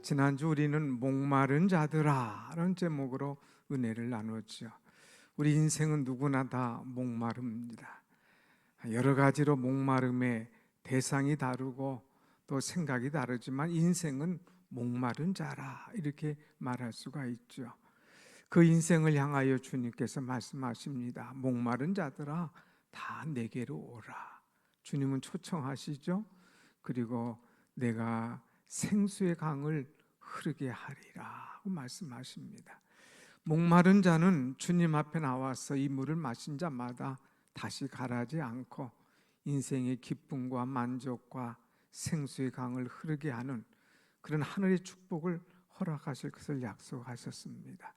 지난주 우리는 목마른 자들아라는 제목으로 은혜를 나누었죠. 우리 인생은 누구나 다 목마릅니다. 여러 가지로 목마름의 대상이 다르고 또 생각이 다르지만 인생은 목마른 자라 이렇게 말할 수가 있죠. 그 인생을 향하여 주님께서 말씀하십니다. 목마른 자들아 다 내게로 오라. 주님은 초청하시죠. 그리고 내가 생수의 강을 흐르게 하리라 말씀하십니다. 목마른 자는 주님 앞에 나와서 이 물을 마신 자마다 다시 가라지 않고 인생의 기쁨과 만족과 생수의 강을 흐르게 하는 그런 하늘의 축복을 허락하실 것을 약속하셨습니다.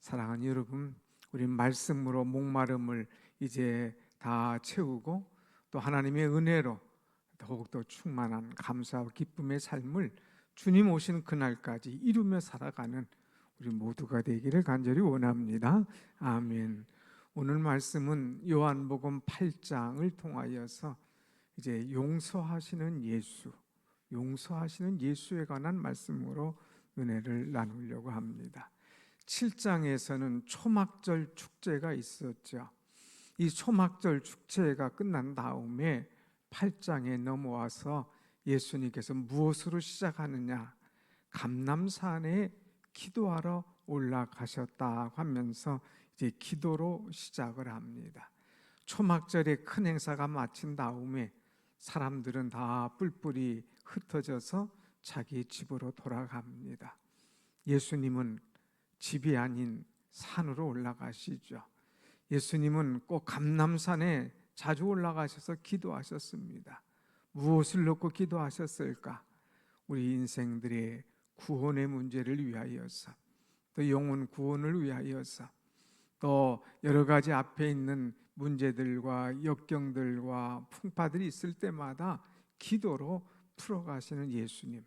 사랑하는 여러분, 우리 말씀으로 목마름을 이제 다 채우고 또 하나님의 은혜로 더욱더 충만한 감사와 기쁨의 삶을 주님 오신 그날까지 이루며 살아가는 우리 모두가 되기를 간절히 원합니다. 아멘. 오늘 말씀은 요한복음 8장을 통하여서 이제 용서하시는 예수에 관한 말씀으로 은혜를 나누려고 합니다. 7장에서는 초막절 축제가 있었죠. 이 초막절 축제가 끝난 다음에 8장에 넘어와서 예수님께서 무엇으로 시작하느냐? 감람산에 기도하러 올라가셨다 하면서 이제 기도로 시작을 합니다. 초막절의 큰 행사가 마친 다음에 사람들은 다 뿔뿔이 흩어져서 자기 집으로 돌아갑니다. 예수님은 집이 아닌 산으로 올라가시죠. 예수님은 꼭 감람산에 자주 올라가셔서 기도하셨습니다. 무엇을 놓고 기도하셨을까? 우리 인생들의 구원의 문제를 위하여서, 또 영혼 구원을 위하여서, 또 여러 가지 앞에 있는 문제들과 역경들과 풍파들이 있을 때마다 기도로 풀어가시는 예수님.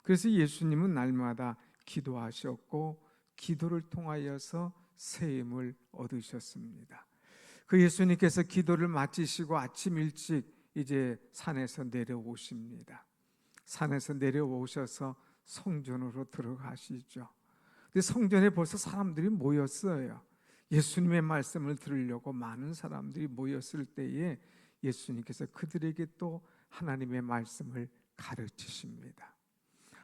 그래서 예수님은 날마다 기도하셨고 기도를 통하여서 새 힘을 얻으셨습니다. 그 예수님께서 기도를 마치시고 아침 일찍 이제 산에서 내려오십니다. 산에서 내려오셔서 성전으로 들어가시죠. 근데 성전에 벌써 사람들이 모였어요. 예수님의 말씀을 들으려고 많은 사람들이 모였을 때에 예수님께서 그들에게 또 하나님의 말씀을 가르치십니다.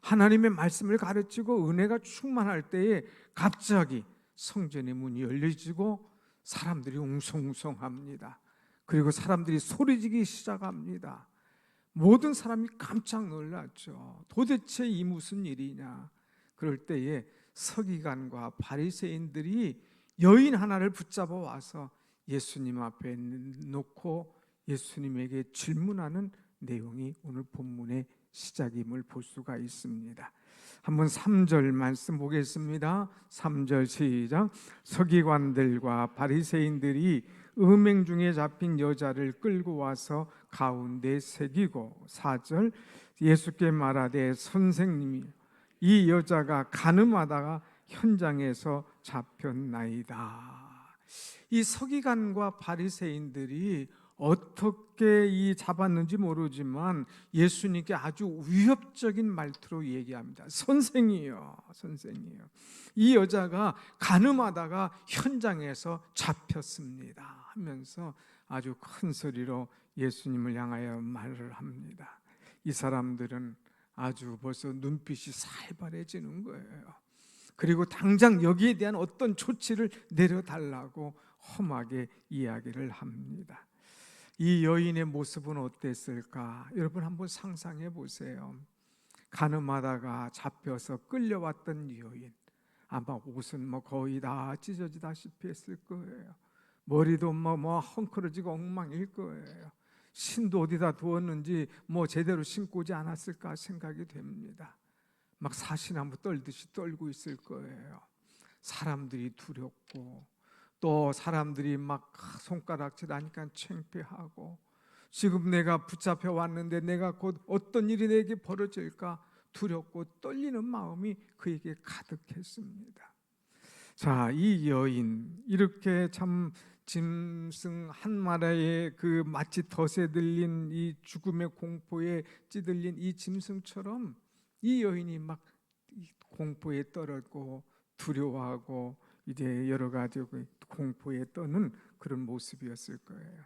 하나님의 말씀을 가르치고 은혜가 충만할 때에 갑자기 성전의 문이 열려지고 사람들이 웅성웅성합니다. 그리고 사람들이 소리지기 시작합니다. 모든 사람이 깜짝 놀랐죠. 도대체 이 무슨 일이냐? 그럴 때에 서기관과 바리새인들이 여인 하나를 붙잡아 와서 예수님 앞에 놓고 예수님에게 질문하는 내용이 오늘 본문의 시작임을 볼 수가 있습니다. 한번 3절 말씀 보겠습니다. 3절 시작. 서기관들과 바리새인들이 음행 중에 잡힌 여자를 끌고 와서 가운데 새기고 4절 예수께 말하되 선생님이 이 여자가 간음하다가 현장에서 잡혔나이다. 이 서기관과 바리새인들이 어떻게 이 잡았는지 모르지만 예수님께 아주 위협적인 말투로 얘기합니다. 선생이요, 선생이요. 이 여자가 간음하다가 현장에서 잡혔습니다 하면서 아주 큰 소리로 예수님을 향하여 말을 합니다. 이 사람들은 아주 벌써 눈빛이 살벌해지는 거예요. 그리고 당장 여기에 대한 어떤 조치를 내려달라고 험하게 이야기를 합니다. 이 여인의 모습은 어땠을까? 여러분 한번 상상해 보세요. 간음하다가 잡혀서 끌려왔던 여인, 아마 옷은 거의 다 찢어지다시피 했을 거예요. 머리도 헝클어지고 엉망일 거예요. 신도 어디다 두었는지 제대로 신고 오지 않았을까 생각이 됩니다. 막 사시나무 떨듯이 떨고 있을 거예요. 사람들이 두렵고 또 사람들이 막 손가락질 하니까 창피하고 지금 내가 붙잡혀 왔는데 내가 곧 어떤 일이 내게 벌어질까 두렵고 떨리는 마음이 그에게 가득했습니다. 자, 이 여인 이렇게 참 짐승 한 마리의 그 마치 덫에 들린 이 죽음의 공포에 찌들린 이 짐승처럼 이 여인이 막 공포에 떨었고 두려워하고 이제 여러 가지 공포에 떠는 그런 모습이었을 거예요.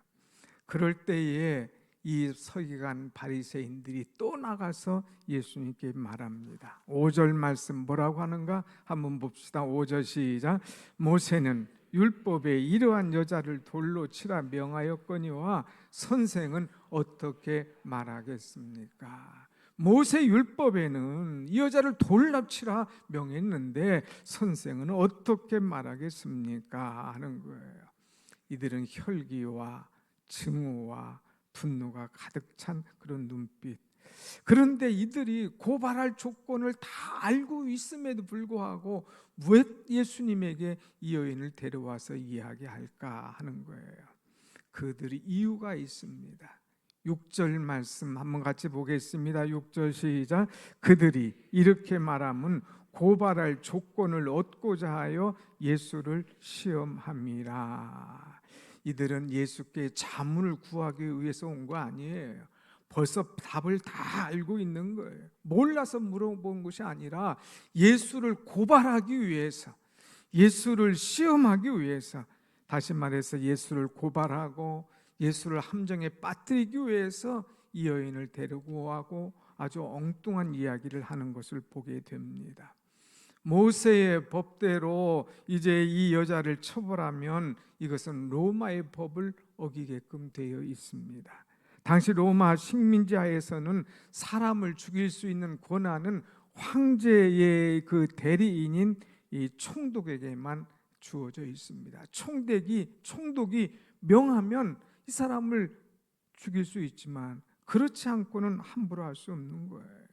그럴 때에 이 서기관 바리새인들이 또 나가서 예수님께 말합니다. 5절 말씀 뭐라고 하는가 한번 봅시다. 5절 시작. 모세는 율법에 이러한 여자를 돌로 치라 명하였거니와 선생은 어떻게 말하겠습니까? 모세 율법에는 이 여자를 돌로 치라 명했는데 선생은 어떻게 말하겠습니까? 하는 거예요. 이들은 혈기와 증오와 분노가 가득 찬 그런 눈빛. 그런데 이들이 고발할 조건을 다 알고 있음에도 불구하고 왜 예수님에게 이 여인을 데려와서 이야기할까 하는 거예요. 그들이 이유가 있습니다. 6절 말씀 한번 같이 보겠습니다. 6절 시작. 그들이 이렇게 말하면 고발할 조건을 얻고자 하여 예수를 시험함이라. 이들은 예수께 자문을 구하기 위해서 온 거 아니에요. 벌써 답을 다 알고 있는 거예요. 몰라서 물어본 것이 아니라 예수를 고발하기 위해서, 예수를 시험하기 위해서, 다시 말해서 예수를 고발하고 예수를 함정에 빠뜨리기 위해서 이 여인을 데리고 와고 아주 엉뚱한 이야기를 하는 것을 보게 됩니다. 모세의 법대로 이제 이 여자를 처벌하면 이것은 로마의 법을 어기게끔 되어 있습니다. 당시 로마 식민지 하에서는 사람을 죽일 수 있는 권한은 황제의 그 대리인인 이 총독에게만 주어져 있습니다. 총독이 명하면 이 사람을 죽일 수 있지만 그렇지 않고는 함부로 할 수 없는 거예요.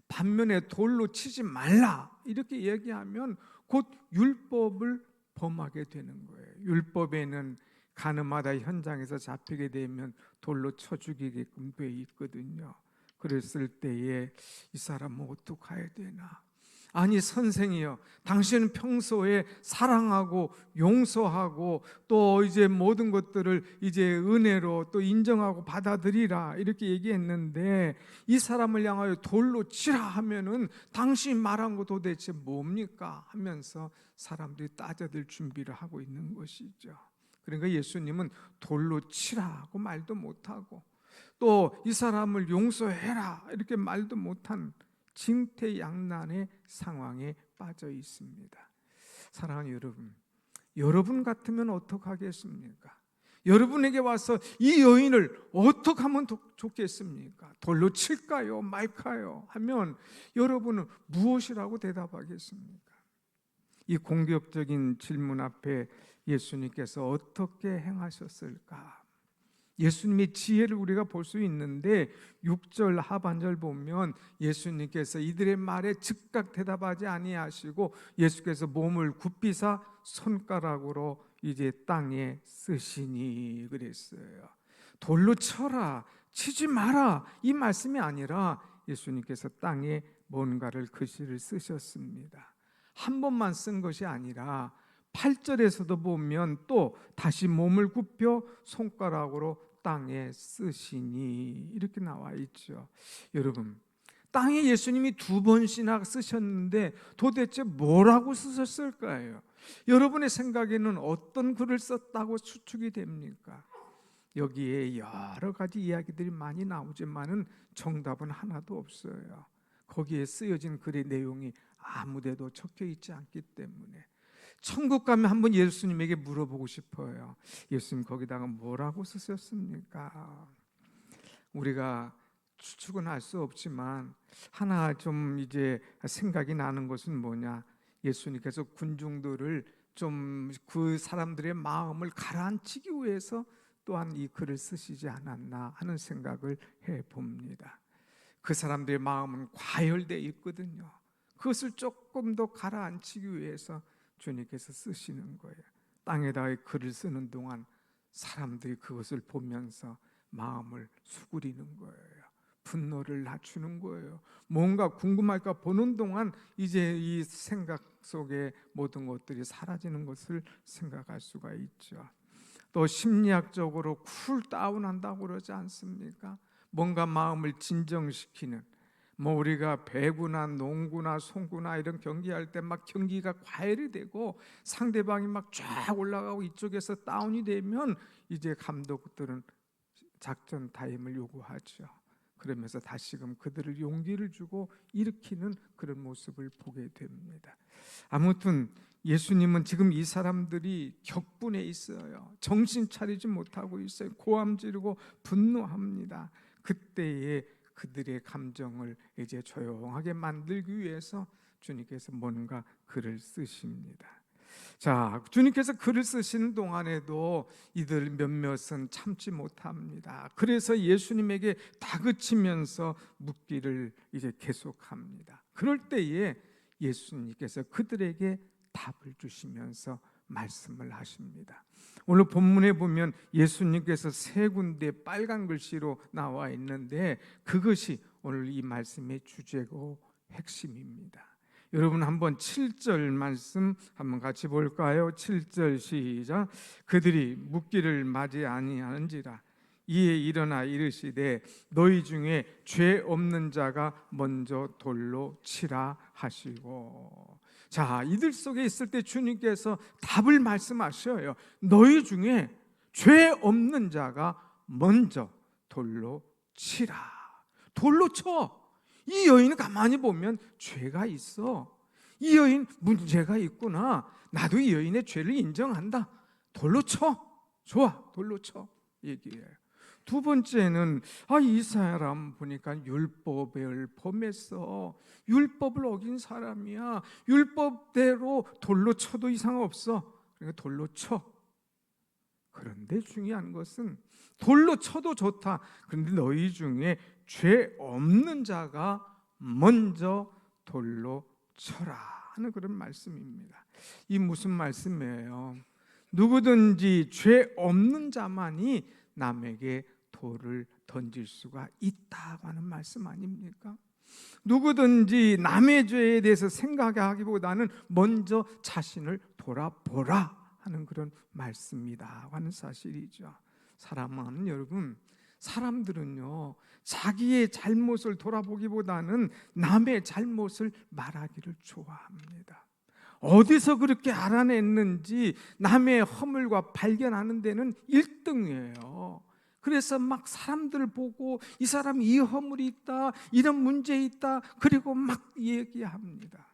반면에 돌로 치지 말라 이렇게 얘기하면 곧 율법을 범하게 되는 거예요. 율법에는 가늠하다 현장에서 잡히게 되면 돌로 쳐 죽이게끔 돼 있거든요. 그랬을 때에 이 사람은 어떻게 해야 되나? 아니 선생이여, 당신은 평소에 사랑하고 용서하고 또 이제 모든 것들을 이제 은혜로 또 인정하고 받아들이라 이렇게 얘기했는데 이 사람을 향하여 돌로 치라 하면은 당신 말한 거 도대체 뭡니까? 하면서 사람들이 따져들 준비를 하고 있는 것이죠. 그러니까 예수님은 돌로 치라고 말도 못하고 또 이 사람을 용서해라 이렇게 말도 못한 징태양난의 상황에 빠져 있습니다. 사랑하는 여러분 같으면 어떻게 하겠습니까? 여러분에게 와서 이 여인을 어떻게 하면 좋겠습니까? 돌로 칠까요? 말까요? 하면 여러분은 무엇이라고 대답하겠습니까? 이 공격적인 질문 앞에 예수님께서 어떻게 행하셨을까? 예수님의 지혜를 우리가 볼 수 있는데 6절 하반절 보면 예수님께서 이들의 말에 즉각 대답하지 아니하시고 예수께서 몸을 굽히사 손가락으로 이제 땅에 쓰시니 그랬어요. 돌로 쳐라, 치지 마라 이 말씀이 아니라 예수님께서 땅에 뭔가를 글씨를 쓰셨습니다. 한 번만 쓴 것이 아니라 8절에서도 보면 또 다시 몸을 굽혀 손가락으로 땅에 쓰시니 이렇게 나와 있죠. 여러분, 땅에 예수님이 2번씩이나 쓰셨는데 도대체 뭐라고 쓰셨을까요? 여러분의 생각에는 어떤 글을 썼다고 추측이 됩니까? 여기에 여러 가지 이야기들이 많이 나오지만은 정답은 하나도 없어요. 거기에 쓰여진 글의 내용이 아무데도 적혀 있지 않기 때문에 천국 가면 한번 예수님에게 물어보고 싶어요. 예수님 거기다가 뭐라고 쓰셨습니까? 우리가 추측은 할 수 없지만 하나 좀 이제 생각이 나는 것은 뭐냐? 예수님께서 군중들을 좀 그 사람들의 마음을 가라앉히기 위해서 또한 이 글을 쓰시지 않았나 하는 생각을 해봅니다. 그 사람들의 마음은 과열되어 있거든요. 그것을 조금 더 가라앉히기 위해서 주님께서 쓰시는 거예요. 땅에다가 글을 쓰는 동안 사람들이 그것을 보면서 마음을 수그리는 거예요. 분노를 낮추는 거예요. 뭔가 궁금할까 보는 동안 이제 이 생각 속에 모든 것들이 사라지는 것을 생각할 수가 있죠. 또 심리학적으로 쿨다운한다고 그러지 않습니까? 뭔가 마음을 진정시키는, 우리가 배구나 농구나 송구나 이런 경기할 때 막 경기가 과열이 되고 상대방이 막 쫙 올라가고 이쪽에서 다운이 되면 이제 감독들은 작전 타임을 요구하죠. 그러면서 다시금 그들을 용기를 주고 일으키는 그런 모습을 보게 됩니다. 아무튼 예수님은 지금 이 사람들이 격분해 있어요. 정신 차리지 못하고 있어요. 고함 지르고 분노합니다. 그때에 그들의 감정을 이제 조용하게 만들기 위해서 주님께서 뭔가 글을 쓰십니다. 자, 주님께서 글을 쓰시는 동안에도 이들 몇몇은 참지 못합니다. 그래서 예수님에게 다그치면서 묻기를 이제 계속합니다. 그럴 때에 예수님께서 그들에게 답을 주시면서 말씀을 하십니다. 오늘 본문에 보면 예수님께서 세 군데 빨간 글씨로 나와 있는데 그것이 오늘 이 말씀의 주제고 핵심입니다. 여러분 한번 7절 말씀 한번 같이 볼까요? 7절 시작. 그들이 묻기를 맞이 아니하는지라 이에 일어나 이르시되 너희 중에 죄 없는 자가 먼저 돌로 치라 하시고. 자, 이들 속에 있을 때 주님께서 답을 말씀하셔요. 너희 중에 죄 없는 자가 먼저 돌로 치라. 돌로 쳐. 이 여인은 가만히 보면 죄가 있어. 이 여인 문제가 있구나. 나도 이 여인의 죄를 인정한다. 돌로 쳐. 좋아, 돌로 쳐. 얘기해요. 두 번째는 이 사람 보니까 율법을 범했어. 율법을 어긴 사람이야. 율법대로 돌로 쳐도 이상 없어. 그러니까 돌로 쳐. 그런데 중요한 것은 돌로 쳐도 좋다. 그런데 너희 중에 죄 없는 자가 먼저 돌로 쳐라 하는 그런 말씀입니다. 이 무슨 말씀이에요? 누구든지 죄 없는 자만이 남에게 돌을 던질 수가 있다고 하는 말씀 아닙니까? 누구든지 남의 죄에 대해서 생각하기보다는 먼저 자신을 돌아보라 하는 그런 말씀이다 하는 사실이죠. 사람들은요 자기의 잘못을 돌아보기보다는 남의 잘못을 말하기를 좋아합니다. 어디서 그렇게 알아냈는지 남의 허물과 발견하는 데는 1등이에요. 그래서 막 사람들 보고 이 사람 이 허물이 있다, 이런 문제 있다, 그리고 막 얘기합니다.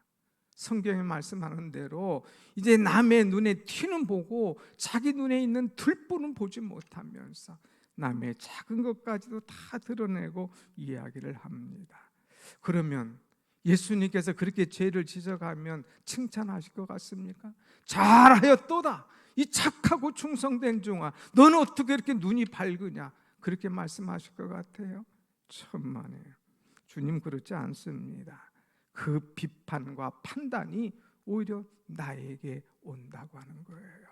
성경에 말씀하는 대로 이제 남의 눈에 튀는 보고 자기 눈에 있는 들보는 보지 못하면서 남의 작은 것까지도 다 드러내고 이야기를 합니다. 그러면 예수님께서 그렇게 죄를 지적하면 칭찬하실 것 같습니까? 잘하였도다 이 착하고 충성된 종아, 너는 어떻게 이렇게 눈이 밝으냐, 그렇게 말씀하실 것 같아요? 천만에요. 주님 그렇지 않습니다. 그 비판과 판단이 오히려 나에게 온다고 하는 거예요.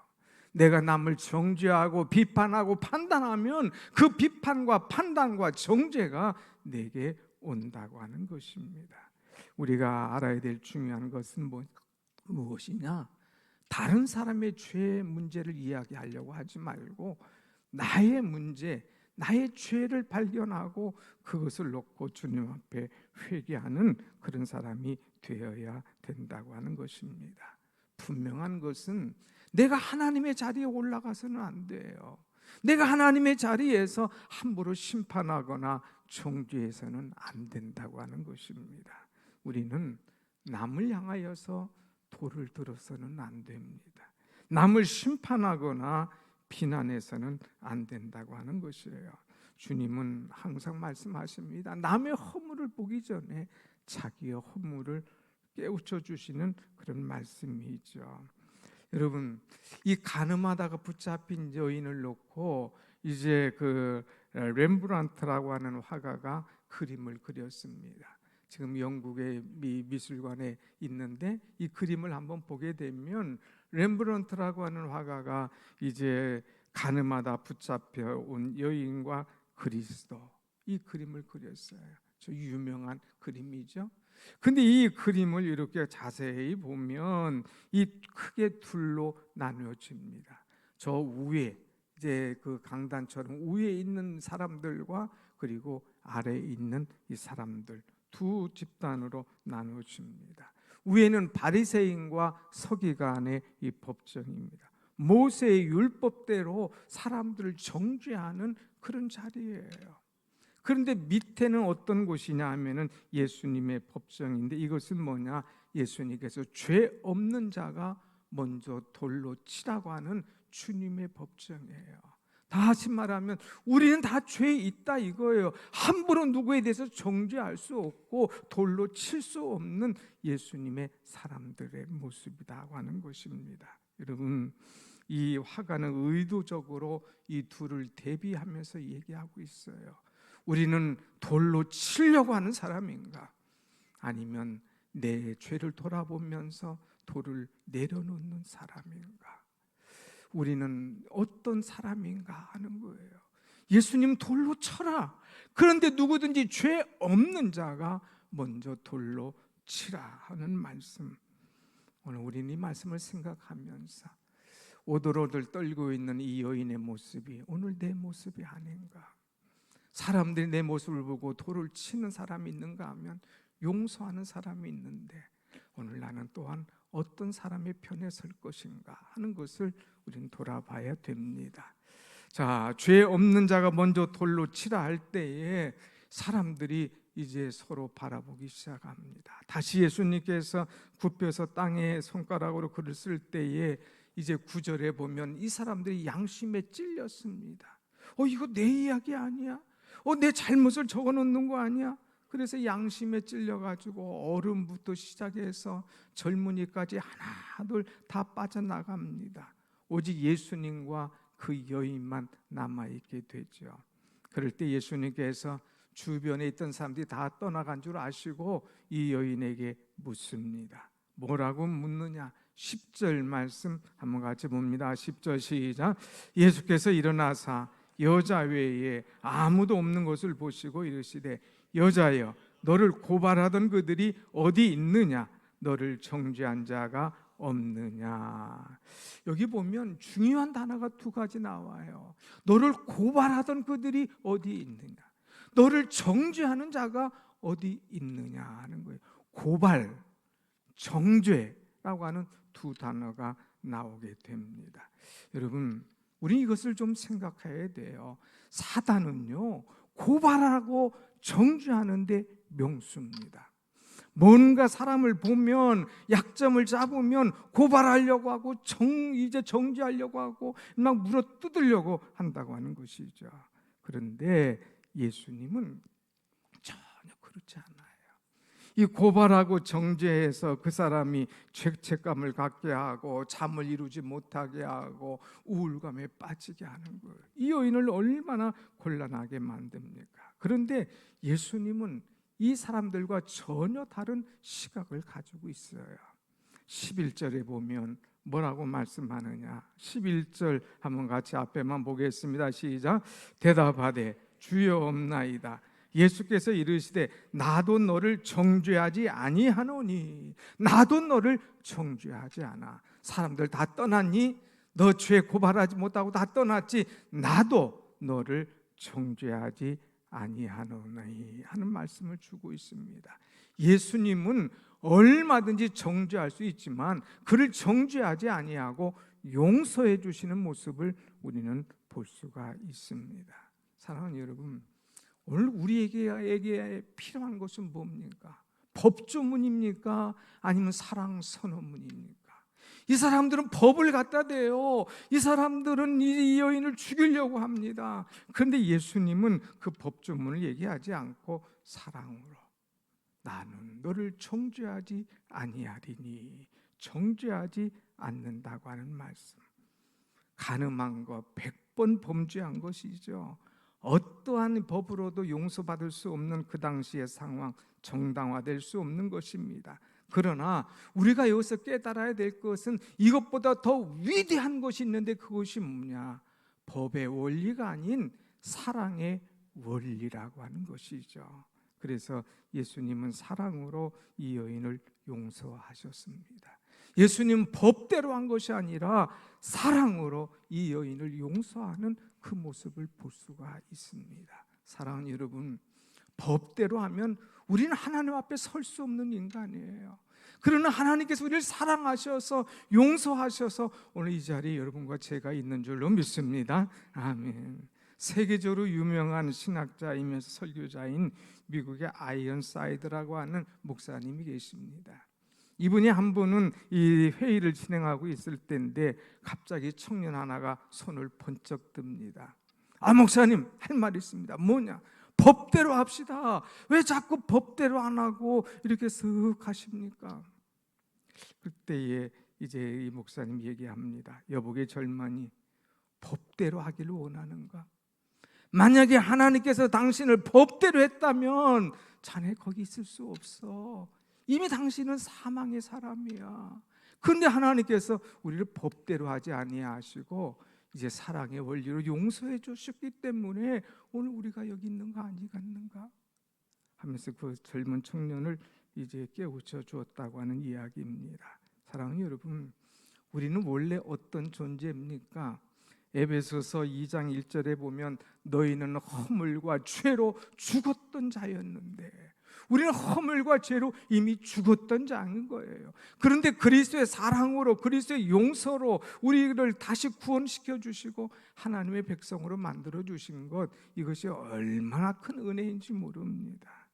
내가 남을 정죄하고 비판하고 판단하면 그 비판과 판단과 정죄가 내게 온다고 하는 것입니다. 우리가 알아야 될 중요한 것은 무엇이냐? 다른 사람의 죄의 문제를 이야기하려고 하지 말고 나의 문제, 나의 죄를 발견하고 그것을 놓고 주님 앞에 회개하는 그런 사람이 되어야 된다고 하는 것입니다. 분명한 것은 내가 하나님의 자리에 올라가서는 안 돼요. 내가 하나님의 자리에서 함부로 심판하거나 정죄해서는 안 된다고 하는 것입니다. 우리는 남을 향하여서 돌을 들어서는 안 됩니다. 남을 심판하거나 비난해서는 안 된다고 하는 것이에요. 주님은 항상 말씀하십니다. 남의 허물을 보기 전에 자기의 허물을 깨우쳐 주시는 그런 말씀이죠. 여러분, 이 가늠하다가 붙잡힌 여인을 놓고 이제 그 렘브란트라고 하는 화가가 그림을 그렸습니다. 지금 영국의 미술관에 있는데 이 그림을 한번 보게 되면 렘브란트라고 하는 화가가 이제 가늠하다 붙잡혀 온 여인과 그리스도, 이 그림을 그렸어요. 저 유명한 그림이죠. 근데 이 그림을 이렇게 자세히 보면 이 크게 둘로 나누어집니다. 저 위에 이제 그 강단처럼 위에 있는 사람들과 그리고 아래에 있는 이 사람들 두 집단으로 나누어집니다. 위에는 바리새인과 서기관의 이 법정입니다. 모세의 율법대로 사람들을 정죄하는 그런 자리예요. 그런데 밑에는 어떤 곳이냐 하면은 예수님의 법정인데, 이것은 뭐냐? 예수님께서 죄 없는 자가 먼저 돌로 치라고 하는 주님의 법정이에요. 다시 말하면 우리는 다 죄 있다 이거예요. 함부로 누구에 대해서 정죄할 수 없고 돌로 칠 수 없는 예수님의 사람들의 모습이라고 하는 것입니다. 여러분, 이 화가는 의도적으로 이 둘을 대비하면서 얘기하고 있어요. 우리는 돌로 치려고 하는 사람인가? 아니면 내 죄를 돌아보면서 돌을 내려놓는 사람인가? 우리는 어떤 사람인가 하는 거예요. 예수님 돌로 쳐라. 그런데 누구든지 죄 없는 자가 먼저 돌로 치라 하는 말씀. 오늘 우리는 이 말씀을 생각하면서 오돌오돌 떨고 있는 이 여인의 모습이 오늘 내 모습이 아닌가? 사람들이 내 모습을 보고 돌을 치는 사람이 있는가 하면 용서하는 사람이 있는데, 오늘 나는 또한 어떤 사람의 편에 설 것인가 하는 것을 우리는 돌아봐야 됩니다. 자, 죄 없는 자가 먼저 돌로 치라 할 때에 사람들이 이제 서로 바라보기 시작합니다. 다시 예수님께서 굽혀서 땅에 손가락으로 글을 쓸 때에 이제 9절에 보면 이 사람들이 양심에 찔렸습니다. 이거 내 이야기 아니야? 내 잘못을 적어놓는 거 아니야? 그래서 양심에 찔려가지고 어른부터 시작해서 젊은이까지 하나둘 다 빠져나갑니다. 오직 예수님과 그 여인만 남아있게 되죠. 그럴 때 예수님께서 주변에 있던 사람들이 다 떠나간 줄 아시고 이 여인에게 묻습니다. 뭐라고 묻느냐? 10절 말씀 한번 같이 봅니다. 10절 시작. 예수께서 일어나사 여자 외에 아무도 없는 것을 보시고 이르시되 여자여, 너를 고발하던 그들이 어디 있느냐? 너를 정죄한 자가 없느냐? 여기 보면 중요한 단어가 두 가지 나와요. 너를 고발하던 그들이 어디 있느냐? 너를 정죄하는 자가 어디 있느냐 하는 거예요. 고발, 정죄라고 하는 두 단어가 나오게 됩니다. 여러분, 우리 이것을 좀 생각해야 돼요. 사단은요, 고발하고 정죄하는데 명수입니다. 뭔가 사람을 보면 약점을 잡으면 고발하려고 하고 이제 정죄하려고 하고 막 물어 뜯으려고 한다고 하는 것이죠. 그런데 예수님은 전혀 그렇지 않아요. 이 고발하고 정죄해서 그 사람이 죄책감을 갖게 하고 잠을 이루지 못하게 하고 우울감에 빠지게 하는 거예요. 이 여인을 얼마나 곤란하게 만듭니까? 그런데 예수님은 이 사람들과 전혀 다른 시각을 가지고 있어요. 11절에 보면 뭐라고 말씀하느냐? 11절 한번 같이 앞에만 보겠습니다. 시작. 대답하되 주여 없나이다. 예수께서 이르시되 나도 너를 정죄하지 아니하노니. 나도 너를 정죄하지 않아. 사람들 다 떠났니? 너 죄 고발하지 못하고 다 떠났지? 나도 너를 정죄하지 아니하노니 하는 말씀을 주고 있습니다. 예수님은 얼마든지 정죄할 수 있지만 그를 정죄하지 아니하고 용서해 주시는 모습을 우리는 볼 수가 있습니다. 사랑하는 여러분, 오늘 우리에게 필요한 것은 뭡니까? 법조문입니까? 아니면 사랑 선언문입니까? 이 사람들은 법을 갖다 대요. 이 사람들은 이 여인을 죽이려고 합니다. 그런데 예수님은 그 법조문을 얘기하지 않고 사랑으로 나는 너를 정죄하지 아니하리니, 정죄하지 않는다고 하는 말씀. 간음한 것 100번 범죄한 것이죠. 어떠한 법으로도 용서받을 수 없는 그 당시의 상황, 정당화될 수 없는 것입니다. 그러나 우리가 여기서 깨달아야 될 것은 이것보다 더 위대한 것이 있는데 그것이 뭐냐? 법의 원리가 아닌 사랑의 원리라고 하는 것이죠. 그래서 예수님은 사랑으로 이 여인을 용서하셨습니다. 예수님은 법대로 한 것이 아니라 사랑으로 이 여인을 용서하는 그 모습을 볼 수가 있습니다. 사랑하는 여러분, 법대로 하면 우리는 하나님 앞에 설 수 없는 인간이에요. 그러나 하나님께서 우리를 사랑하셔서 용서하셔서 오늘 이 자리에 여러분과 제가 있는 줄로 믿습니다. 아멘. 세계적으로 유명한 신학자이면서 설교자인 미국의 아이언사이드라고 하는 목사님이 계십니다. 이분이 한 번은 이 회의를 진행하고 있을 때인데 갑자기 청년 하나가 손을 번쩍 듭니다. 목사님, 할 말이 있습니다. 뭐냐? 법대로 합시다. 왜 자꾸 법대로 안 하고 이렇게 쓱 하십니까? 그때에 이제 이 목사님 얘기합니다. 여보게 젊은이, 법대로 하기를 원하는가? 만약에 하나님께서 당신을 법대로 했다면 자네 거기 있을 수 없어. 이미 당신은 사망의 사람이야. 그런데 하나님께서 우리를 법대로 하지 아니하시고 이제 사랑의 원리로 용서해 주셨기 때문에 오늘 우리가 여기 있는 거 아니겠는가 하면서 그 젊은 청년을 이제 깨우쳐 주었다고 하는 이야기입니다. 사랑하는 여러분, 우리는 원래 어떤 존재입니까? 에베소서 2장 1절에 보면 너희는 허물과 죄로 죽었던 자였는데, 우리는 허물과 죄로 이미 죽었던 자인 거예요. 그런데 그리스도의 사랑으로, 그리스도의 용서로 우리를 다시 구원시켜 주시고 하나님의 백성으로 만들어 주신 것, 이것이 얼마나 큰 은혜인지 모릅니다.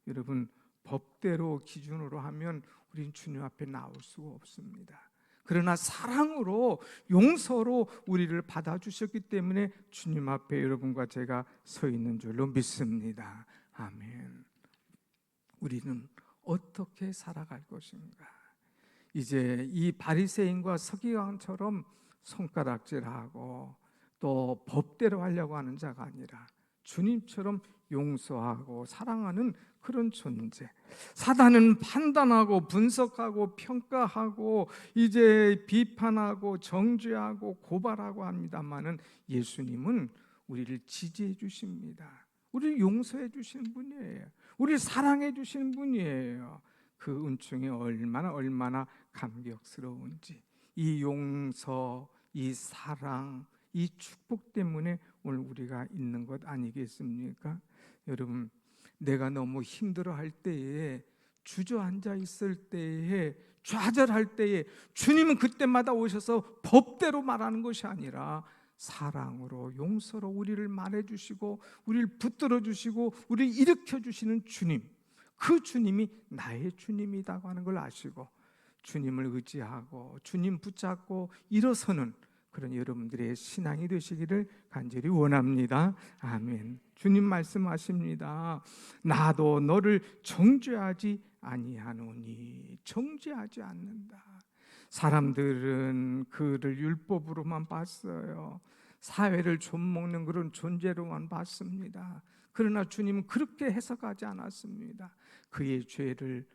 여러분, 법대로 기준으로 하면 우리는 주님 앞에 나올 수가 없습니다. 그러나 사랑으로, 용서로 우리를 받아주셨기 때문에 주님 앞에 여러분과 제가 서 있는 줄로 믿습니다. 아멘. 우리는 어떻게 살아갈 것인가? 이제 이 바리새인과 서기관처럼 손가락질하고 또 법대로 하려고 하는 자가 아니라 주님처럼 용서하고 사랑하는 그런 존재. 사단은 판단하고 분석하고 평가하고 이제 비판하고 정죄하고 고발하고 합니다만은 예수님은 우리를 지지해 주십니다. 우리를 용서해 주시는 분이에요. 우리를 사랑해 주시는 분이에요. 그 은총이 얼마나 감격스러운지, 이 용서, 이 사랑, 이 축복 때문에 오늘 우리가 있는 것 아니겠습니까? 여러분, 내가 너무 힘들어할 때에, 주저앉아 있을 때에, 좌절할 때에 주님은 그때마다 오셔서 법대로 말하는 것이 아니라 사랑으로, 용서로 우리를 말해주시고 우리를 붙들어 주시고 우리를 일으켜 주시는 주님, 그 주님이 나의 주님이라고 하는 걸 아시고 주님을 의지하고 주님 붙잡고 일어서는 그런 여러분들의 신앙이 되시기를 간절히 원합니다. 아멘. 주님 말씀하십니다. 나도 너를 정죄하지 아니하노니. 정죄하지 않는다. 사람들은 그를 율법으로만 봤어요. 사회를 좀먹는 그런 존재로만 봤습니다. 그러나 주님은 그렇게 해석하지 않았습니다. 그의 죄를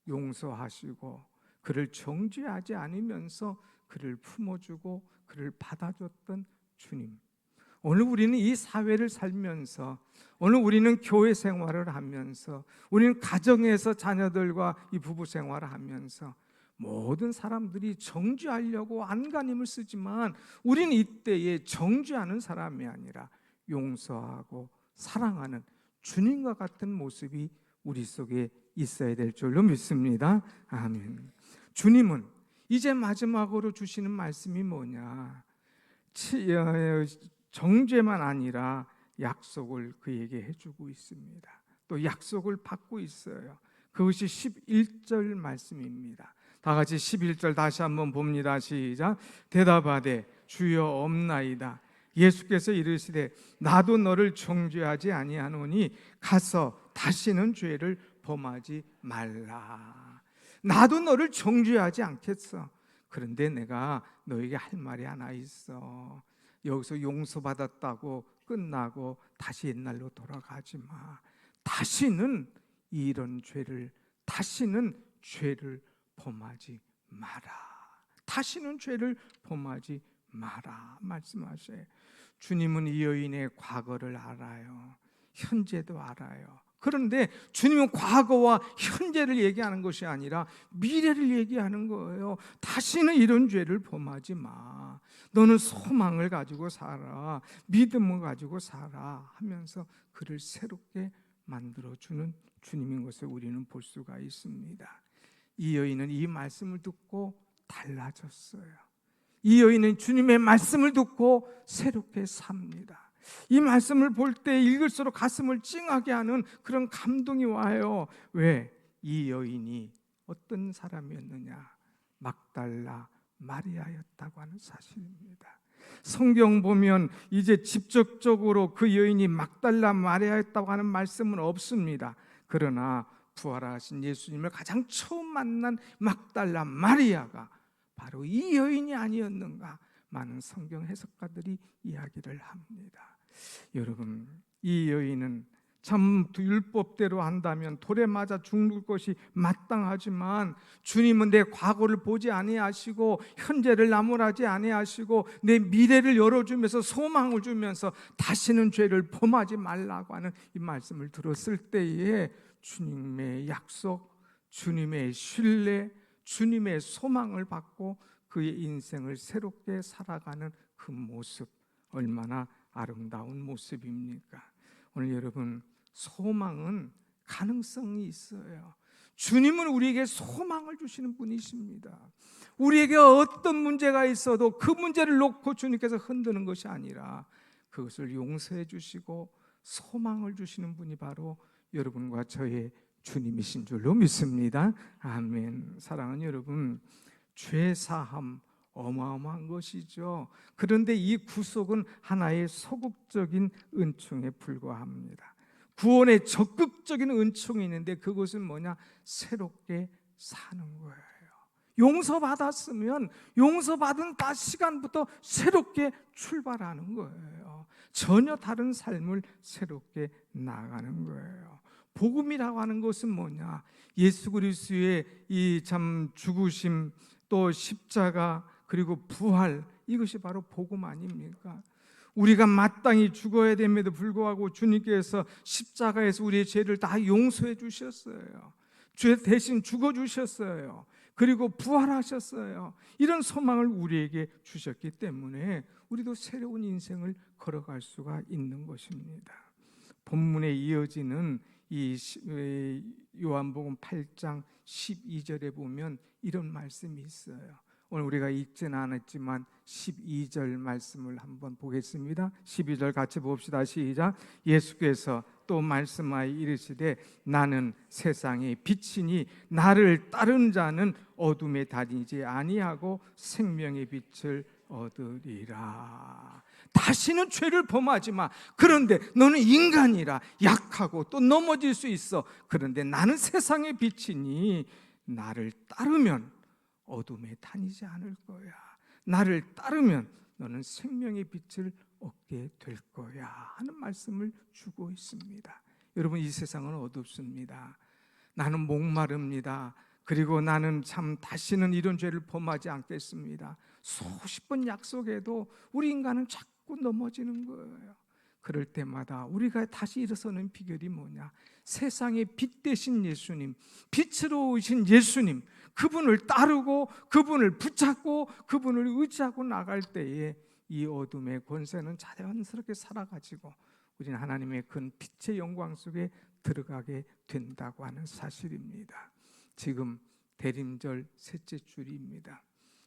용서하시고 그를 정죄하지 않으면서 그를 품어주고 그를 받아줬던 주님. 오늘 우리는 이 사회를 살면서, 오늘 우리는 교회 생활을 하면서, 우리는 가정에서 자녀들과 이 부부 생활을 하면서 모든 사람들이 정죄하려고 안간힘을 쓰지만 우리는 이때에 정죄하는 사람이 아니라 용서하고 사랑하는 주님과 같은 모습이 우리 속에 있어야 될 줄로 믿습니다. 아멘. 주님은 이제 마지막으로 주시는 말씀이 뭐냐? 정죄만 아니라 약속을 그에게 해주고 있습니다. 또 약속을 받고 있어요. 그것이 11절 말씀입니다. 다 같이 11절 다시 한번 봅니다. 시작. 대답하되 주여 없나이다. 예수께서 이르시되 나도 너를 정죄하지 아니하노니 가서 다시는 죄를 범하지 말라. 나도 너를 정죄하지 않겠어. 그런데 내가 너에게 할 말이 하나 있어. 여기서 용서받았다고 끝나고 다시 옛날로 돌아가지 마. 다시는 죄를 범하지 마라. 다시는 죄를 범하지 마라 말씀하셔요. 주님은 이 여인의 과거를 알아요. 현재도 알아요. 그런데 주님은 과거와 현재를 얘기하는 것이 아니라 미래를 얘기하는 거예요. 다시는 이런 죄를 범하지 마. 너는 소망을 가지고 살아. 믿음을 가지고 살아. 하면서 그를 새롭게 만들어주는 주님인 것을 우리는 볼 수가 있습니다. 이 여인은 이 말씀을 듣고 달라졌어요. 이 여인은 주님의 말씀을 듣고 새롭게 삽니다. 이 말씀을 볼 때 읽을수록 가슴을 찡하게 하는 그런 감동이 와요. 왜? 이 여인이 어떤 사람이었느냐? 막달라 마리아였다고 하는 사실입니다. 성경 보면 이제 직접적으로 그 여인이 막달라 마리아였다고 하는 말씀은 없습니다. 그러나 부활하신 예수님을 가장 처음 만난 막달라 마리아가 바로 이 여인이 아니었는가? 많은 성경 해석가들이 이야기를 합니다. 여러분, 이 여인은 참 율법대로 한다면 돌에 맞아 죽을 것이 마땅하지만 주님은 내 과거를 보지 아니하시고 현재를 나무라지 아니하시고 내 미래를 열어주면서 소망을 주면서 다시는 죄를 범하지 말라고 하는 이 말씀을 들었을 때에 주님의 약속, 주님의 신뢰, 주님의 소망을 받고 그의 인생을 새롭게 살아가는 그 모습, 얼마나 아름다운 모습입니까? 오늘 여러분, 소망은 가능성이 있어요. 주님은 우리에게 소망을 주시는 분이십니다. 우리에게 어떤 문제가 있어도 그 문제를 놓고 주님께서 흔드는 것이 아니라 그것을 용서해 주시고 소망을 주시는 분이 바로 여러분과 저의 주님이신 줄로 믿습니다. 아멘. 사랑하는 여러분, 죄사함 어마어마한 것이죠. 그런데 이 구속은 하나의 소극적인 은총에 불과합니다. 구원의 적극적인 은총이 있는데 그것은 뭐냐? 새롭게 사는 거예요. 용서받았으면 용서받은 시간부터 새롭게 출발하는 거예요. 전혀 다른 삶을 새롭게 나아가는 거예요. 복음이라고 하는 것은 뭐냐? 예수 그리스도의 이 참 죽으심, 또 십자가, 그리고 부활, 이것이 바로 복음 아닙니까? 우리가 마땅히 죽어야 됨에도 불구하고 주님께서 십자가에서 우리의 죄를 다 용서해 주셨어요. 죄 대신 죽어 주셨어요. 그리고 부활하셨어요. 이런 소망을 우리에게 주셨기 때문에 우리도 새로운 인생을 걸어갈 수가 있는 것입니다. 본문에 이어지는 이 요한복음 8장 12절에 보면 이런 말씀이 있어요. 오늘 우리가 읽지는 않았지만 12절 말씀을 한번 보겠습니다. 12절 같이 봅시다. 시작. 예수께서 또 말씀하여 이르시되 나는 세상의 빛이니 나를 따르는 자는 어둠에 다니지 아니하고 생명의 빛을 얻으리라. 다시는 죄를 범하지 마. 그런데 너는 인간이라 약하고 또 넘어질 수 있어. 그런데 나는 세상의 빛이니 나를 따르면 어둠에 다니지 않을 거야. 나를 따르면 너는 생명의 빛을 얻게 될 거야 하는 말씀을 주고 있습니다. 여러분, 이 세상은 어둡습니다. 나는 목마릅니다. 그리고 나는 참 다시는 이런 죄를 범하지 않겠습니다. 수십 번 약속해도 우리 인간은 자꾸 넘어지는 거예요. 그럴 때마다 우리가 다시 일어서는 비결이 뭐냐? 세상의 빛 되신 예수님, 빛으로 오신 예수님, 그분을 따르고 그분을 붙잡고 그분을 의지하고 나갈 때에 이 어둠의 권세는 자연스럽게 사라가지고 우리는 하나님의 큰 빛의 영광 속에 들어가게 된다고 하는 사실입니다. 지금 대림절 셋째 주일입니다.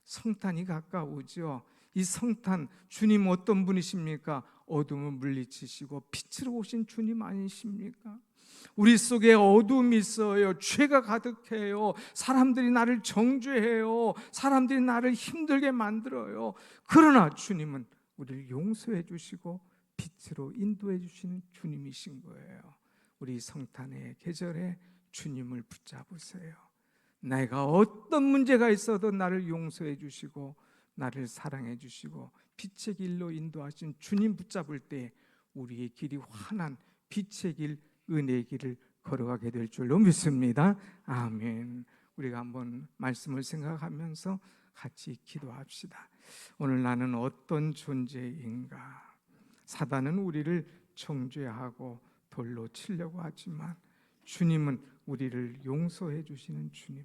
성탄이 가까우죠. 이 성탄, 주님 어떤 분이십니까? 어둠을 물리치시고 빛으로 오신 주님 아니십니까? 우리 속에 어둠이 있어요. 죄가 가득해요. 사람들이 나를 정죄해요. 사람들이 나를 힘들게 만들어요. 그러나 주님은 우리를 용서해 주시고 빛으로 인도해 주시는 주님이신 거예요. 우리 성탄의 계절에 주님을 붙잡으세요. 내가 어떤 문제가 있어도 나를 용서해 주시고 나를 사랑해 주시고 빛의 길로 인도하신 주님 붙잡을 때 우리의 길이 환한 빛의 길, 은혜의 길을 걸어가게 될 줄로 믿습니다. 아멘. 우리가 한번 말씀을 생각하면서 같이 기도합시다. 오늘 나는 어떤 존재인가? 사단은 우리를 정죄하고 돌로 치려고 하지만 주님은 우리를 용서해 주시는 주님.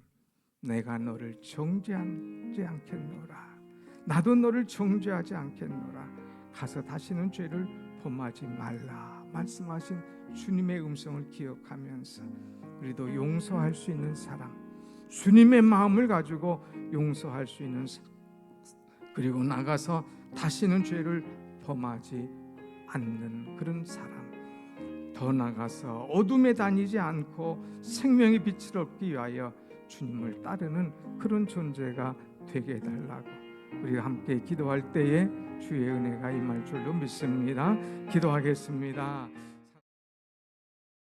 내가 너를 정죄하지 않겠노라. 나도 너를 정죄하지 않겠노라. 가서 다시는 죄를 범하지 말라 말씀하신 주님의 음성을 기억하면서 우리도 용서할 수 있는 사람, 주님의 마음을 가지고 용서할 수 있는 사람, 그리고 나가서 다시는 죄를 범하지 않는 그런 사람, 더 나가서 어둠에 다니지 않고 생명의 빛을 얻기 위하여 주님을 따르는 그런 존재가 되게 해달라고 우리가 함께 기도할 때에 주의 은혜가 임할 줄로 믿습니다. 기도하겠습니다.